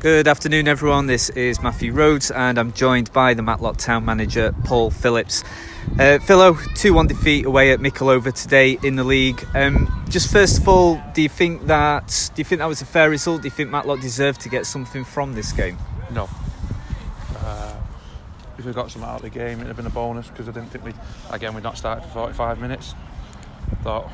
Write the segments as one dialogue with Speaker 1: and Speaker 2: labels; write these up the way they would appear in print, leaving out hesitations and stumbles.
Speaker 1: Good afternoon, everyone. This is Matthew Rhodes, and I'm joined by the Matlock Town manager, Paul Phillips. Philo, 2-1 defeat away at Mickleover today in the league. Just first of all, do you think that was a fair result? Do you think Matlock deserved to get something from this game?
Speaker 2: No. If we got something out of the game, it'd have been a bonus, because I didn't think we'd not started for 45 minutes. Thought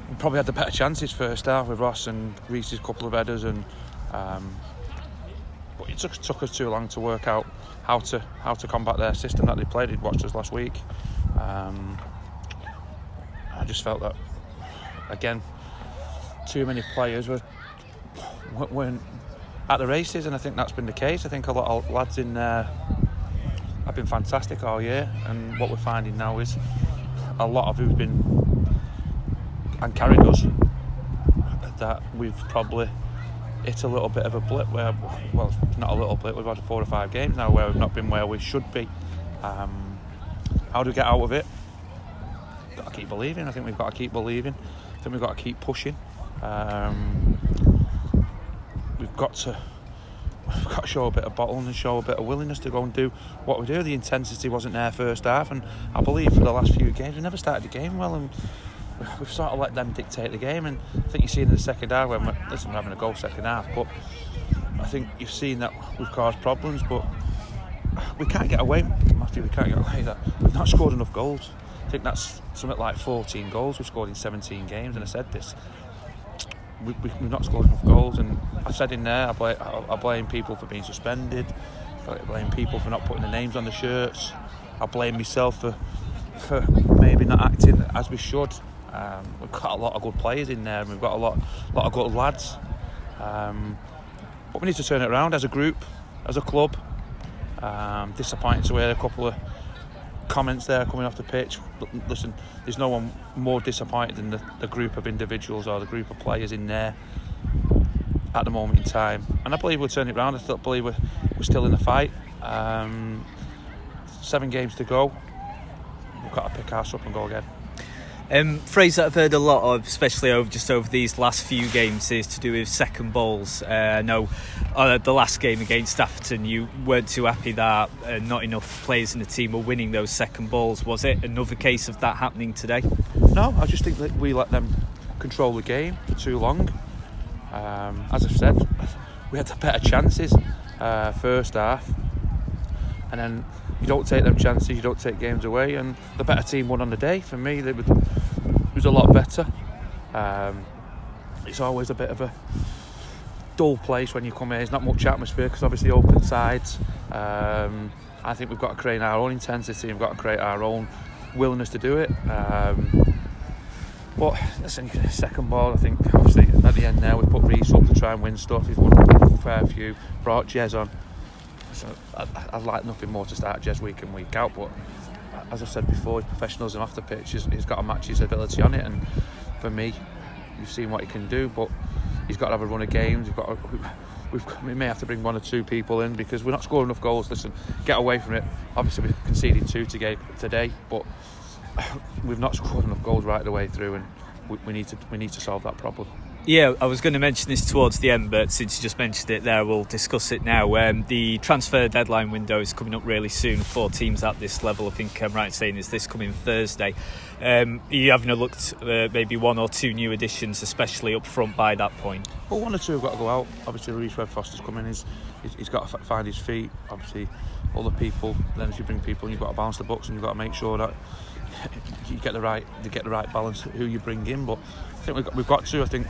Speaker 2: we probably had the better chances first half with Ross and Reese's couple of headers, and but it took us too long to work out how to combat their system that they played. He'd watched us last week. I just felt that, again, too many players weren't at the races, and I think that's been the case. I think a lot of lads in there have been fantastic all year, and what we're finding now is a lot of who've been and carried us, that we've probably hit a little bit of a blip where, well, not a little blip, we've had 4 or 5 games now where we've not been where we should be. How do we get out of it? Got to keep believing. I think we've got to keep believing. I think we've got to keep pushing. We've got to show a bit of bottle and show a bit of willingness to go and do what we do. The intensity wasn't there first half, and I believe for the last few games we never started the game well, and we've sort of let them dictate the game. And I think you've seen in the second half when we're having a goal second half, but I think you've seen that we've caused problems, but we can't get away, Matthew, we can't get away that we've not scored enough goals. I think that's something like 14 goals we've scored in 17 games, and I said this, we've not scored enough goals, and I said in there I blame people for being suspended, I blame people for not putting the names on the shirts, I blame myself for maybe not acting as we should. We've got a lot of good players in there, and we've got a lot of good lads, but we need to turn it around as a group, as a club. Disappointing to hear a couple of comments there coming off the pitch, but listen, there's no one more disappointed than the group of individuals or the group of players in there at the moment in time, and I believe we'll turn it around. I still believe we're still in the fight. 7 games to go, we've got to pick ours up and go again.
Speaker 1: Phrase that I've heard a lot of, especially over these last few games, is to do with second balls. I know the last game against Atherton, you weren't too happy that not enough players in the team were winning those second balls. Was it another case of that happening today?
Speaker 2: No, I just think that we let them control the game for too long. As I've said, we had the better chances first half, and then you don't take them chances, you don't take games away, and the better team won on the day. For me, it was a lot better. It's always a bit of a dull place when you come here. There's not much atmosphere because obviously open sides. I think we've got to create our own intensity, we've got to create our own willingness to do it. But listen, second ball, I think obviously at the end there we put Reese up to try and win stuff. He's won a fair few, brought Jez on. So I'd like nothing more to start Jez week in, week out, but as I've said before, his professionalism off the pitch, he's got to match his ability on it, and for me, you've seen what he can do, but he's got to have a run of games. We may have to bring 1 or 2 people in because we're not scoring enough goals. Listen, get away from it. Obviously we conceded 2 today, but we've not scored enough goals right the way through, and we need to solve that problem.
Speaker 1: Yeah, I was going to mention this towards the end, but since you just mentioned it there, we'll discuss it now. The transfer deadline window is coming up really soon for teams at this level. I think I'm right in saying is this coming Thursday. Are you having a look at maybe 1 or 2 new additions, especially up front by that point? Well,
Speaker 2: 1 or 2 have got to go out. Obviously, Reece Webb-Foster's coming. He's got to find his feet. Obviously, other people. Then if you bring people, you've got to balance the books, and you've got to make sure that you get the right balance who you bring in. But I think we've got to. I think,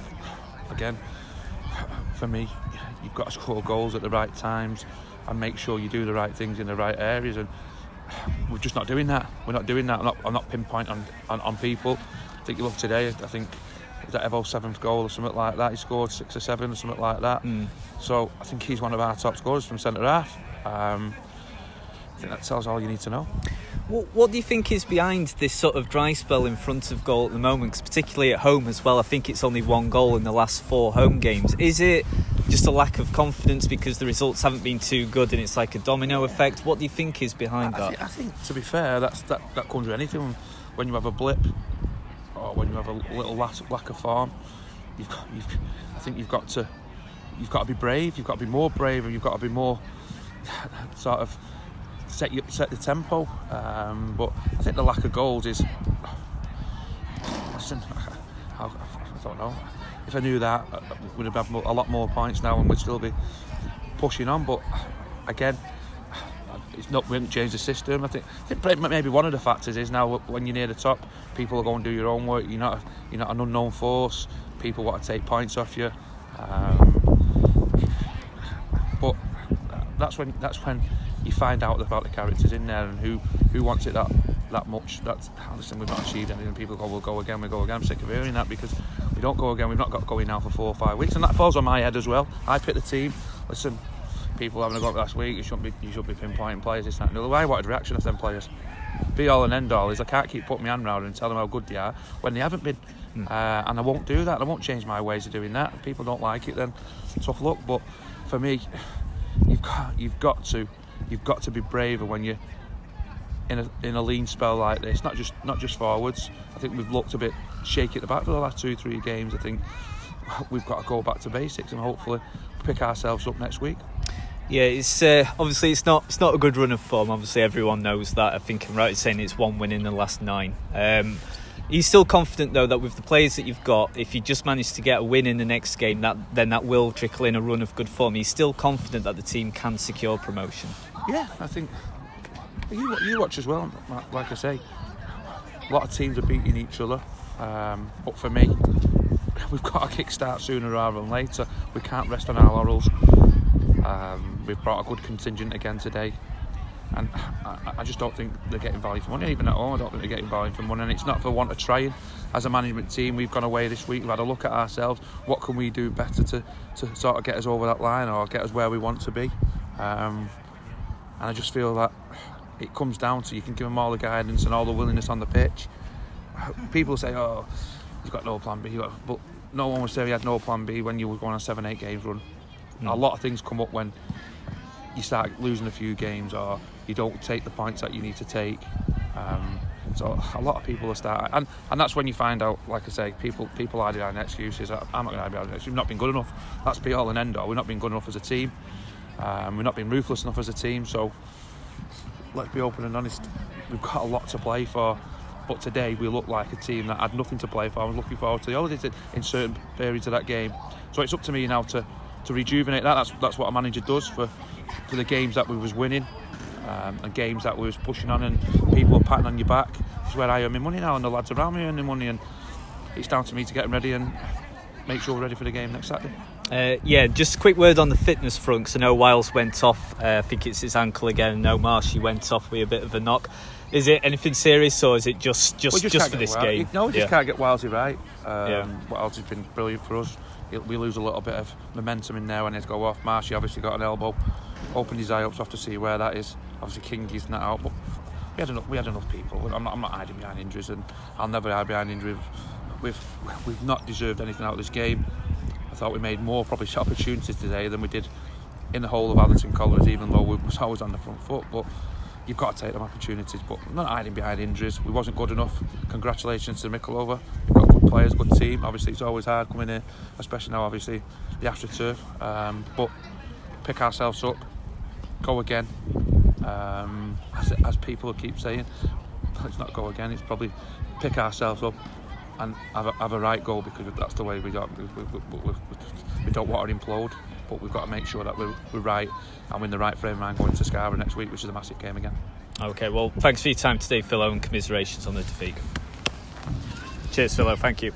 Speaker 2: again, for me, you've got to score goals at the right times and make sure you do the right things in the right areas, and we're just not doing that. We're not doing that. I'm not pinpointing on people. I think you look today, I think was that Evo's 7th goal or something like that. He scored 6 or 7 or something like that. So I think he's one of our top scorers from centre half. I think that tells all you need to know.
Speaker 1: What do you think is behind this sort of dry spell in front of goal at the moment? 'Cause particularly at home as well, I think it's only 1 goal in the last 4 home games. Is it just a lack of confidence because the results haven't been too good and it's like a domino effect? What do you think is behind that?
Speaker 2: I think, to be fair, that comes with anything. When you have a blip or when you have a little lack of form, I think you've got to you've got to be brave. You've got to be more brave, and you've got to be more sort of set the tempo. But I think the lack of goals is. Listen, I don't know. If I knew that, we'd have had a lot more points now, and we'd still be pushing on. But again, it's not. We haven't changed the system. I think maybe one of the factors is now when you're near the top, people are going to do your own work. You're not an unknown force. People want to take points off you. But that's when you find out about the characters in there and who wants it that much. Listen, we've not achieved anything. People go, we'll go again, we go again. I'm sick of hearing that because we don't go again. We've not got going now for 4 or 5 weeks, and that falls on my head as well. I picked the team. Listen, people having a go last week, you should be pinpointing players. This, that, and the other. I wanted a reaction of them players. Be all and end all is I can't keep putting my hand round and tell them how good they are when they haven't been. And I won't do that. I won't change my ways of doing that. If people don't like it, then tough luck. But for me, you've got to be braver when you're in a lean spell like this. Not just forwards. I think we've looked a bit shaky at the back for the last 2-3 games. I think we've got to go back to basics and hopefully pick ourselves up next week.
Speaker 1: Yeah, it's obviously it's not a good run of form. Obviously, everyone knows that. I think I'm right in saying it's 1 win in the last 9. Are you still confident though that with the players that you've got, if you just manage to get a win in the next game, then that will trickle in a run of good form? Are you still confident that the team can secure promotion?
Speaker 2: Yeah, I think you watch as well. Like I say, a lot of teams are beating each other, but for me, we've got to kick-start sooner rather than later. We can't rest on our laurels. We've brought a good contingent again today, and I just don't think they're getting value for money. Even at home, I don't think they're getting value for money, and it's not for want of trying. As a management team, we've gone away this week, we've had a look at ourselves. What can we do better to sort of get us over that line or get us where we want to be? And I just feel that it comes down to, you can give them all the guidance and all the willingness on the pitch. People say, oh, you've got no plan B, but no one would say we had no plan B when you were going on a 7-8 games run. A lot of things come up when you start losing a few games or you don't take the points that you need to take. So a lot of people are starting, and that's when you find out, like I say, people hide behind excuses. I'm not going to hide behind excuses. We've not been good enough. That's be all and end all. We've not been good enough as a team. We've not been ruthless enough as a team. So let's be open and honest. We've got a lot to play for. But today we look like a team that had nothing to play for. I was looking forward to the holidays in certain periods of that game. So it's up to me now to rejuvenate that. That's what a manager does for the games that we was winning, and games that we was pushing on and people are patting on your back. This is where I earn my money now, and the lads around me earn their money, and it's down to me to get them ready and make sure we're ready for the game next Saturday.
Speaker 1: Yeah, just a quick word on the fitness front, because I know Wiles went off. I think it's his ankle again. I know Marshy went off with a bit of a knock. Is it anything serious, or is it just for this game?
Speaker 2: No, we just can't get Wilesy right. Wiles has been brilliant for us. We lose a little bit of momentum in there when they go off. Marshy obviously got an elbow, opened his eye up, so have to see where that is. Obviously King is not out, but we had enough people. I'm not hiding behind injuries, and I'll never hide behind injuries. We've not deserved anything out of this game. I thought we made more probably opportunities today than we did in the whole of Atherton College, even though we was always on the front foot. But you've got to take them opportunities, but I'm not hiding behind injuries. We wasn't good enough. Congratulations to Mickleover. We've got good players, good team. Obviously it's always hard coming here, especially now obviously the AstroTurf. But pick ourselves up, go again. As people keep saying, let's not go again. It's probably pick ourselves up and have a right goal, because that's the way we don't want to implode. But we've got to make sure that we're right and we're in the right frame of mind going to Scarborough next week, which is a massive game again. Okay, well, thanks for your time today, Philo, and commiserations on the defeat. Cheers, Philo. Thank you.